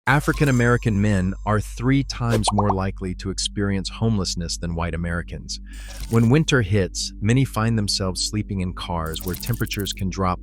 African American men are 3 times more likely to experience homelessness than white Americans. When winter hits, many find themselves sleeping in cars where temperatures can drop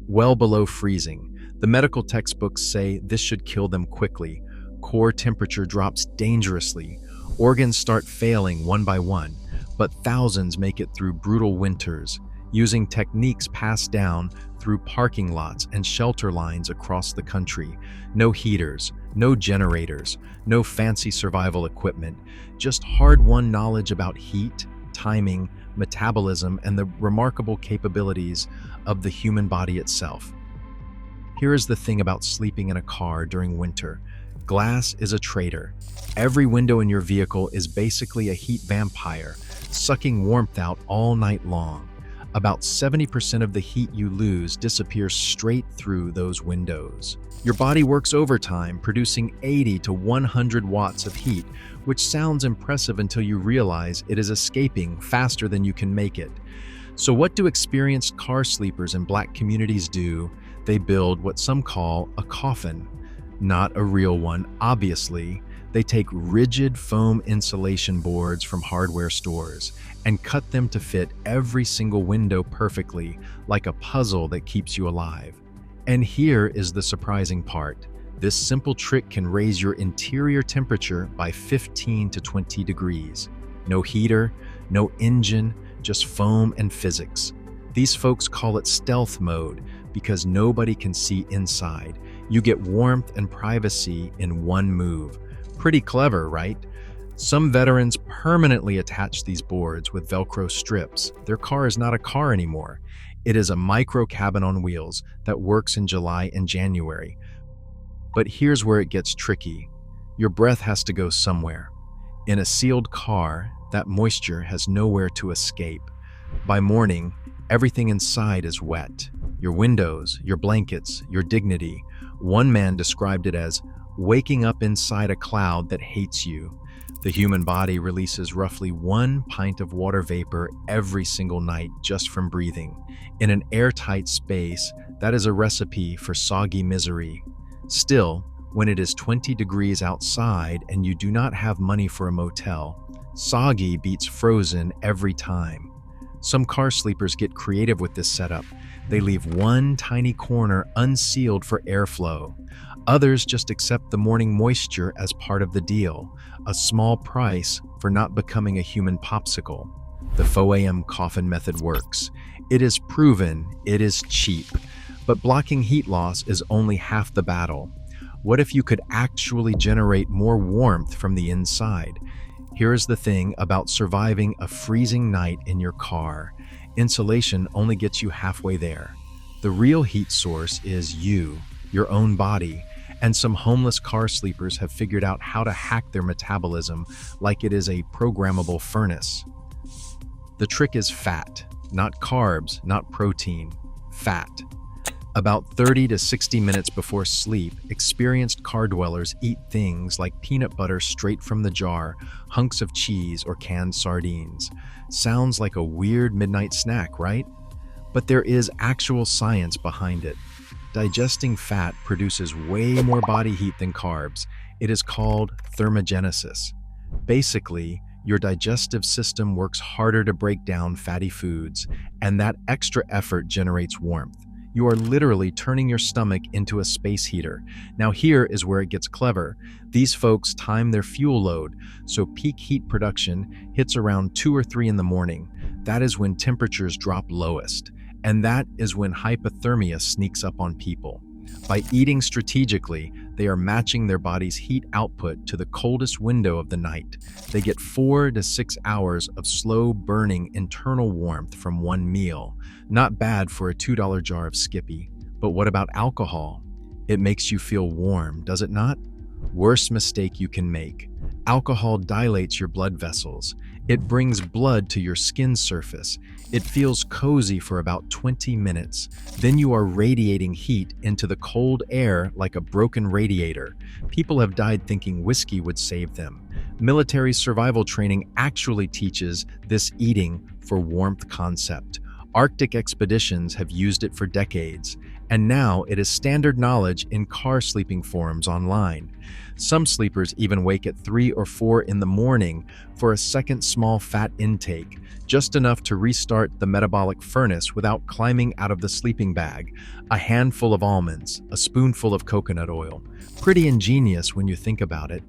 well below freezing. The medical textbooks say this should kill them quickly. Core temperature drops dangerously. Organs start failing one by one, but thousands make it through brutal winters, using techniques passed down through parking lots and shelter lines across the country. No heaters, no generators, no fancy survival equipment, just hard-won knowledge about heat, timing, metabolism, and the remarkable capabilities of the human body itself. Here is the thing about sleeping in a car during winter. Glass is a traitor. Every window in your vehicle is basically a heat vampire, sucking warmth out all night long. About 70% of the heat you lose disappears straight through those windows. Your body works overtime, producing 80 to 100 watts of heat, which sounds impressive until you realize it is escaping faster than you can make it. So what do experienced car sleepers in Black communities do? They build what some call a coffin. Not a real one, obviously. They take rigid foam insulation boards from hardware stores and cut them to fit every single window perfectly, like a puzzle that keeps you alive. And here is the surprising part. This simple trick can raise your interior temperature by 15 to 20 degrees. No heater, no engine, just foam and physics. These folks call it stealth mode because nobody can see inside. You get warmth and privacy in one move. Pretty clever, right? Some veterans permanently attach these boards with Velcro strips. Their car is not a car anymore. It is a micro cabin on wheels that works in July and January. But here's where it gets tricky. Your breath has to go somewhere. In a sealed car, that moisture has nowhere to escape. By morning, everything inside is wet. Your windows, your blankets, your dignity. One man described it as waking up inside a cloud that hates you. The human body releases roughly 1 pint of water vapor every single night just from breathing. In an airtight space, that is a recipe for soggy misery. Still, when it is 20 degrees outside and you do not have money for a motel, soggy beats frozen every time. Some car sleepers get creative with this setup. They leave one tiny corner unsealed for airflow. Others just accept the morning moisture as part of the deal, a small price for not becoming a human popsicle. The 4 a.m. coffin method works. It is proven, it is cheap, but blocking heat loss is only half the battle. What if you could actually generate more warmth from the inside? Here is the thing about surviving a freezing night in your car. Insulation only gets you halfway there. The real heat source is you, your own body, and some homeless car sleepers have figured out how to hack their metabolism like it is a programmable furnace. The trick is fat, not carbs, not protein, fat. About 30 to 60 minutes before sleep, experienced car dwellers eat things like peanut butter straight from the jar, hunks of cheese, or canned sardines. Sounds like a weird midnight snack, right? But there is actual science behind it. Digesting fat produces way more body heat than carbs. It is called thermogenesis. Basically, your digestive system works harder to break down fatty foods, and that extra effort generates warmth. You are literally turning your stomach into a space heater. Now here is where it gets clever. These folks time their fuel load, so peak heat production hits around 2 or 3 in the morning. That is when temperatures drop lowest. And that is when hypothermia sneaks up on people. By eating strategically, they are matching their body's heat output to the coldest window of the night. They get 4 to 6 hours of slow-burning internal warmth from one meal. Not bad for a $2 jar of Skippy. But what about alcohol? It makes you feel warm, does it not? Worst mistake you can make. Alcohol dilates your blood vessels. It brings blood to your skin surface. It feels cozy for about 20 minutes. Then you are radiating heat into the cold air like a broken radiator. People have died thinking whiskey would save them. Military survival training actually teaches this eating for warmth concept. Arctic expeditions have used it for decades. And now it is standard knowledge in car sleeping forums online. Some sleepers even wake at 3 or 4 in the morning for a second small fat intake, just enough to restart the metabolic furnace without climbing out of the sleeping bag. A handful of almonds, a spoonful of coconut oil. Pretty ingenious when you think about it.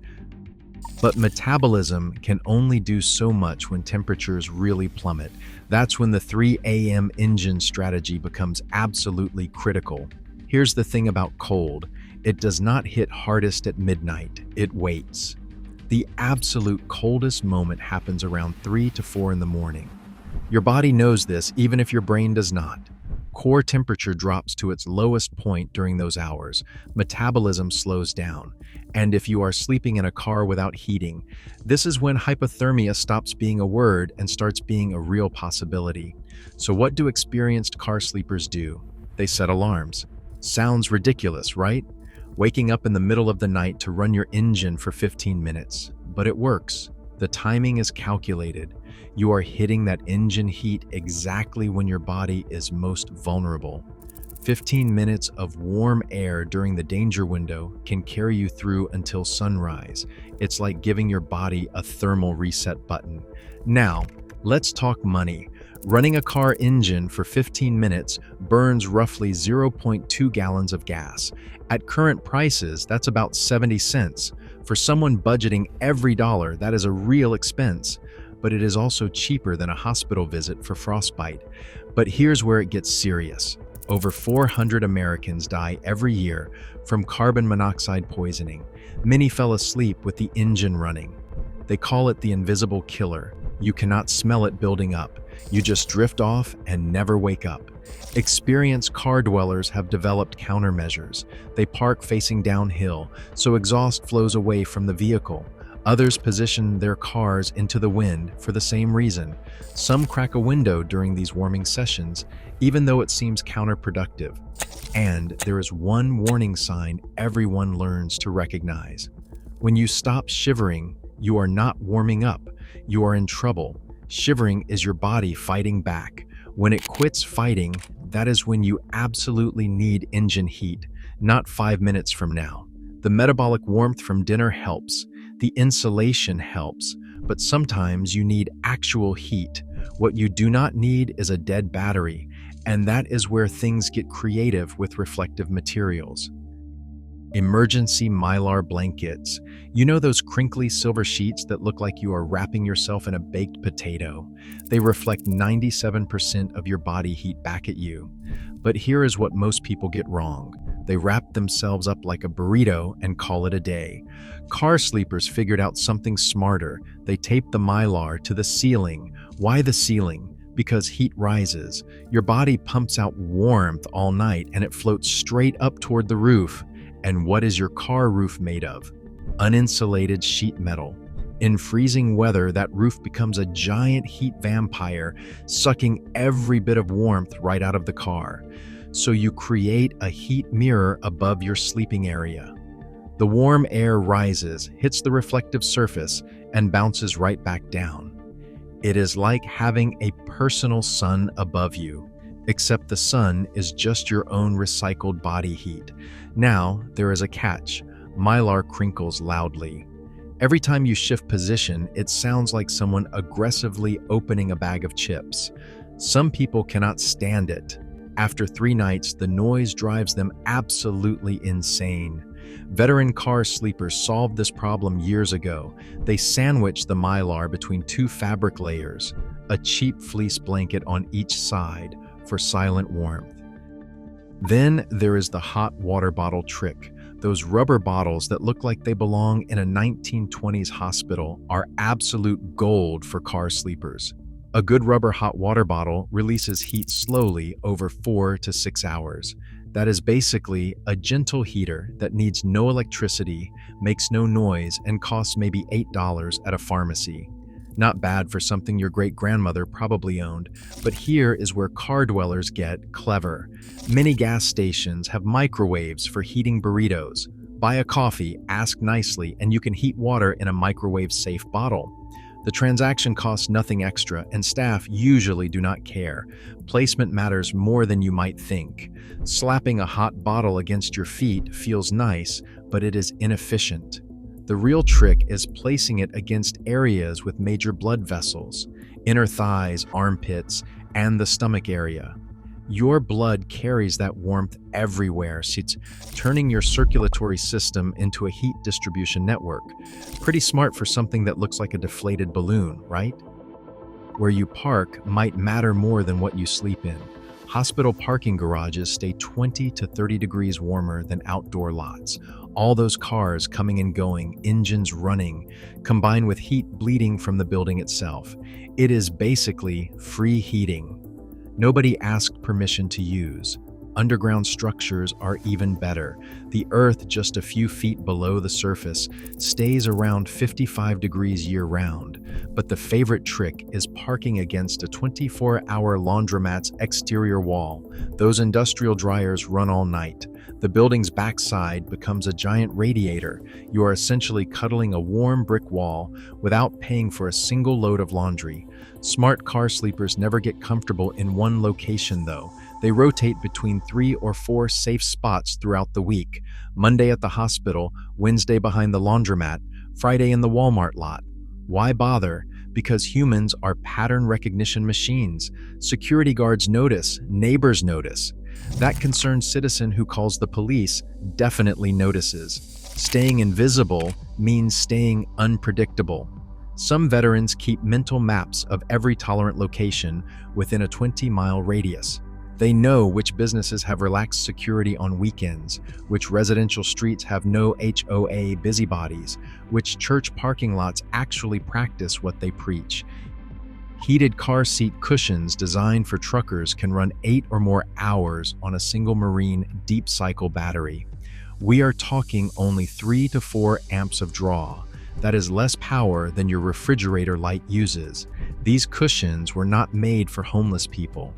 But metabolism can only do so much when temperatures really plummet. That's when the 3 a.m. engine strategy becomes absolutely critical. Here's the thing about cold. It does not hit hardest at midnight. It waits. The absolute coldest moment happens around 3 to 4 in the morning. Your body knows this even if your brain does not. Core temperature drops to its lowest point during those hours. Metabolism slows down. And if you are sleeping in a car without heating, this is when hypothermia stops being a word and starts being a real possibility. So what do experienced car sleepers do? They set alarms. Sounds ridiculous, right? Waking up in the middle of the night to run your engine for 15 minutes. But it works. The timing is calculated. You are hitting that engine heat exactly when your body is most vulnerable. 15 minutes of warm air during the danger window can carry you through until sunrise. It's like giving your body a thermal reset button. Now, let's talk money. Running a car engine for 15 minutes burns roughly 0.2 gallons of gas. At current prices, that's about 70 cents. For someone budgeting every dollar, that is a real expense. But it is also cheaper than a hospital visit for frostbite. But here's where it gets serious. Over 400 Americans die every year from carbon monoxide poisoning. Many fell asleep with the engine running. They call it the invisible killer. You cannot smell it building up. You just drift off and never wake up. Experienced car dwellers have developed countermeasures. They park facing downhill, so exhaust flows away from the vehicle. Others position their cars into the wind for the same reason. Some crack a window during these warming sessions, even though it seems counterproductive. And there is one warning sign everyone learns to recognize. When you stop shivering, you are not warming up. You are in trouble. Shivering is your body fighting back. When it quits fighting, that is when you absolutely need engine heat, not 5 minutes from now. The metabolic warmth from dinner helps. The insulation helps, but sometimes you need actual heat. What you do not need is a dead battery, and that is where things get creative with reflective materials. Emergency mylar blankets. You know those crinkly silver sheets that look like you are wrapping yourself in a baked potato? They reflect 97% of your body heat back at you. But here is what most people get wrong. They wrap themselves up like a burrito and call it a day. Car sleepers figured out something smarter. They tape the mylar to the ceiling. Why the ceiling? Because heat rises. Your body pumps out warmth all night and it floats straight up toward the roof. And what is your car roof made of? Uninsulated sheet metal. In freezing weather, that roof becomes a giant heat vampire, sucking every bit of warmth right out of the car. So you create a heat mirror above your sleeping area. The warm air rises, hits the reflective surface, and bounces right back down. It is like having a personal sun above you, except the sun is just your own recycled body heat. Now, there is a catch. Mylar crinkles loudly. Every time you shift position, it sounds like someone aggressively opening a bag of chips. Some people cannot stand it. After 3 nights, the noise drives them absolutely insane. Veteran car sleepers solved this problem years ago. They sandwiched the mylar between 2 fabric layers, a cheap fleece blanket on each side for silent warmth. Then there is the hot water bottle trick. Those rubber bottles that look like they belong in a 1920s hospital are absolute gold for car sleepers. A good rubber hot water bottle releases heat slowly over 4 to 6 hours. That is basically a gentle heater that needs no electricity, makes no noise, and costs maybe $8 at a pharmacy. Not bad for something your great-grandmother probably owned, but here is where car dwellers get clever. Many gas stations have microwaves for heating burritos. Buy a coffee, ask nicely, and you can heat water in a microwave-safe bottle. The transaction costs nothing extra, and staff usually do not care. Placement matters more than you might think. Slapping a hot bottle against your feet feels nice, but it is inefficient. The real trick is placing it against areas with major blood vessels, inner thighs, armpits, and the stomach area. Your blood carries that warmth everywhere, so it's turning your circulatory system into a heat distribution network. Pretty smart for something that looks like a deflated balloon, right? Where you park might matter more than what you sleep in. Hospital parking garages stay 20 to 30 degrees warmer than outdoor lots. All those cars coming and going, engines running, combined with heat bleeding from the building itself. It is basically free heating. Nobody asked permission to use. Underground structures are even better. The earth, just a few feet below the surface, stays around 55 degrees year-round. But the favorite trick is parking against a 24-hour laundromat's exterior wall. Those industrial dryers run all night. The building's backside becomes a giant radiator. You are essentially cuddling a warm brick wall without paying for a single load of laundry. Smart car sleepers never get comfortable in one location, though. They rotate between 3 or 4 safe spots throughout the week. Monday at the hospital, Wednesday behind the laundromat, Friday in the Walmart lot. Why bother? Because humans are pattern recognition machines. Security guards notice, neighbors notice. That concerned citizen who calls the police definitely notices. Staying invisible means staying unpredictable. Some veterans keep mental maps of every tolerant location within a 20-mile radius. They know which businesses have relaxed security on weekends, which residential streets have no HOA busybodies, which church parking lots actually practice what they preach. Heated car seat cushions designed for truckers can run 8 or more hours on a single marine deep cycle battery. We are talking only 3 to 4 amps of draw. That is less power than your refrigerator light uses. These cushions were not made for homeless people.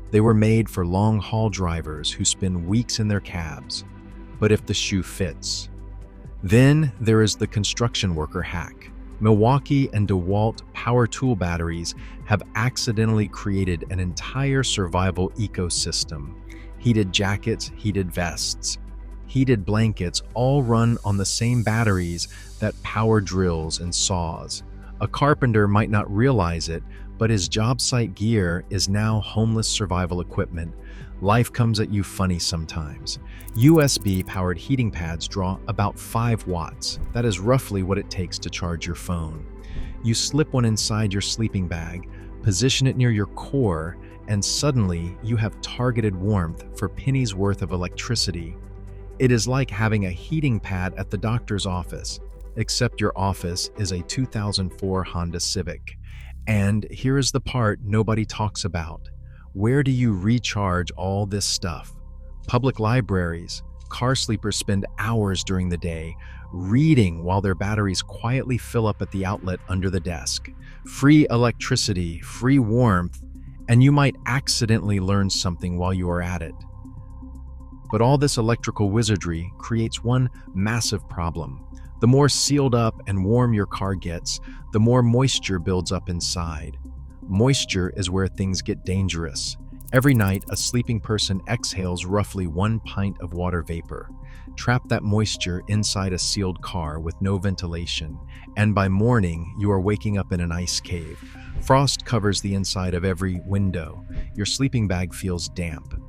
They were made for long-haul drivers who spend weeks in their cabs. But if the shoe fits. Then there is the construction worker hack. Milwaukee and DeWalt power tool batteries have accidentally created an entire survival ecosystem. Heated jackets, heated vests, heated blankets all run on the same batteries that power drills and saws. A carpenter might not realize it, but his job site gear is now homeless survival equipment. Life comes at you funny sometimes. USB-powered heating pads draw about 5 watts. That is roughly what it takes to charge your phone. You slip one inside your sleeping bag, position it near your core, and suddenly you have targeted warmth for pennies worth of electricity. It is like having a heating pad at the doctor's office, except your office is a 2004 Honda Civic. And here is the part nobody talks about. Where do you recharge all this stuff? Public libraries. Car sleepers spend hours during the day reading while their batteries quietly fill up at the outlet under the desk. Free electricity, free warmth, and you might accidentally learn something while you are at it. But all this electrical wizardry creates one massive problem. The more sealed up and warm your car gets, the more moisture builds up inside. Moisture is where things get dangerous. Every night, a sleeping person exhales roughly 1 pint of water vapor. Trap that moisture inside a sealed car with no ventilation, and by morning, you are waking up in an ice cave. Frost covers the inside of every window. Your sleeping bag feels damp.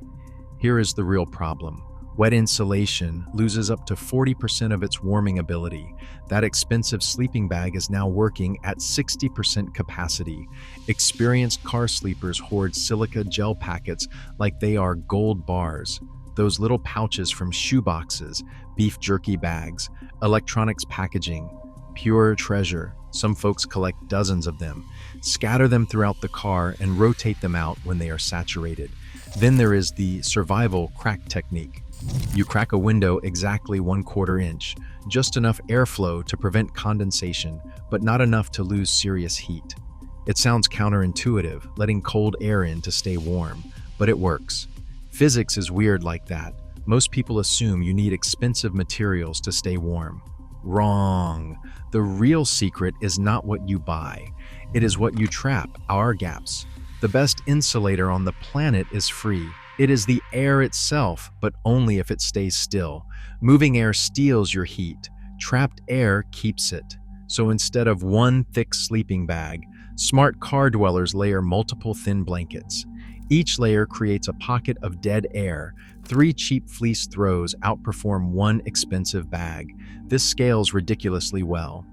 Here is the real problem. Wet insulation loses up to 40% of its warming ability. That expensive sleeping bag is now working at 60% capacity. Experienced car sleepers hoard silica gel packets like they are gold bars. Those little pouches from shoe boxes, beef jerky bags, electronics packaging, pure treasure. Some folks collect dozens of them, scatter them throughout the car, and rotate them out when they are saturated. Then there is the survival crack technique. You crack a window exactly 1/4 inch, just enough airflow to prevent condensation, but not enough to lose serious heat. It sounds counterintuitive, letting cold air in to stay warm, but it works. Physics is weird like that. Most people assume you need expensive materials to stay warm. Wrong. The real secret is not what you buy. It is what you trap, our gaps. The best insulator on the planet is free. It is the air itself, but only if it stays still. Moving air steals your heat. Trapped air keeps it. So instead of one thick sleeping bag, smart car dwellers layer multiple thin blankets. Each layer creates a pocket of dead air. 3 cheap fleece throws outperform 1 expensive bag. This scales ridiculously well.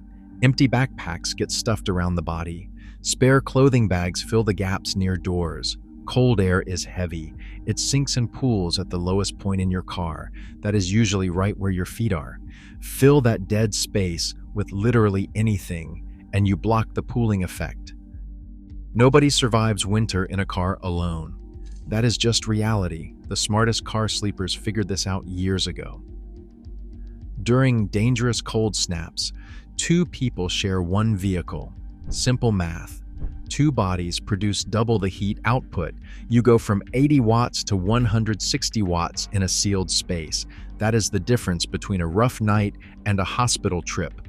Empty backpacks get stuffed around the body. Spare clothing bags fill the gaps near doors. Cold air is heavy. It sinks in pools at the lowest point in your car. That is usually right where your feet are. Fill that dead space with literally anything, and you block the pooling effect. Nobody survives winter in a car alone. That is just reality. The smartest car sleepers figured this out years ago. During dangerous cold snaps, 2 people share 1 vehicle. Simple math. 2 bodies produce double the heat output. You go from 80 watts to 160 watts in a sealed space. That is the difference between a rough night and a hospital trip.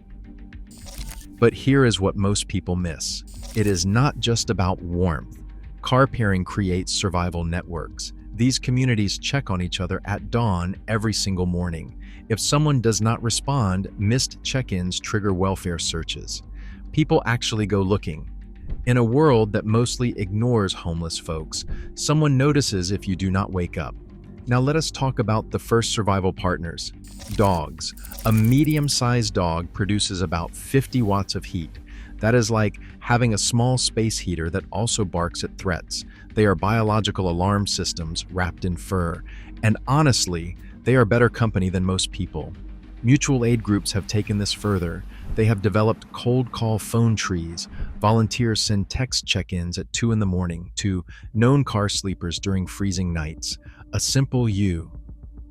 But here is what most people miss. It is not just about warmth. Car pairing creates survival networks. These communities check on each other at dawn every single morning. If someone does not respond, missed check-ins trigger welfare searches. People actually go looking. In a world that mostly ignores homeless folks, someone notices if you do not wake up. Now let us talk about the first survival partners. Dogs. A medium-sized dog produces about 50 watts of heat. That is like having a small space heater that also barks at threats. They are biological alarm systems wrapped in fur. And honestly, they are better company than most people. Mutual aid groups have taken this further. They have developed cold call phone trees. Volunteers send text check-ins at 2 in the morning to known car sleepers during freezing nights. A simple "you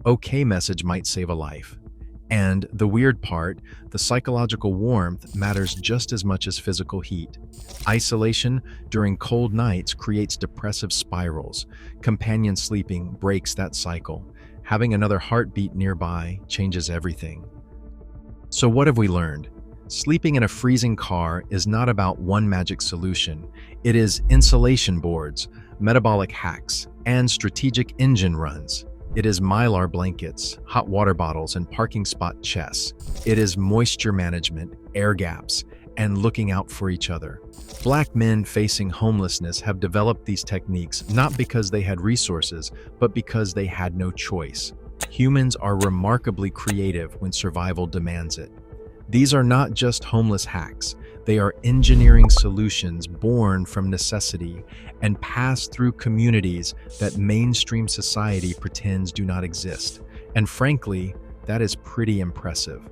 okay" message might save a life. And the weird part, the psychological warmth matters just as much as physical heat. Isolation during cold nights creates depressive spirals. Companion sleeping breaks that cycle. Having another heartbeat nearby changes everything. So what have we learned? Sleeping in a freezing car is not about one magic solution. It is insulation boards, metabolic hacks, and strategic engine runs. It is Mylar blankets, hot water bottles, and parking spot chess. It is moisture management, air gaps, and looking out for each other. Black men facing homelessness have developed these techniques not because they had resources, but because they had no choice. Humans are remarkably creative when survival demands it. These are not just homeless hacks. They are engineering solutions born from necessity and passed through communities that mainstream society pretends do not exist. And frankly, that is pretty impressive.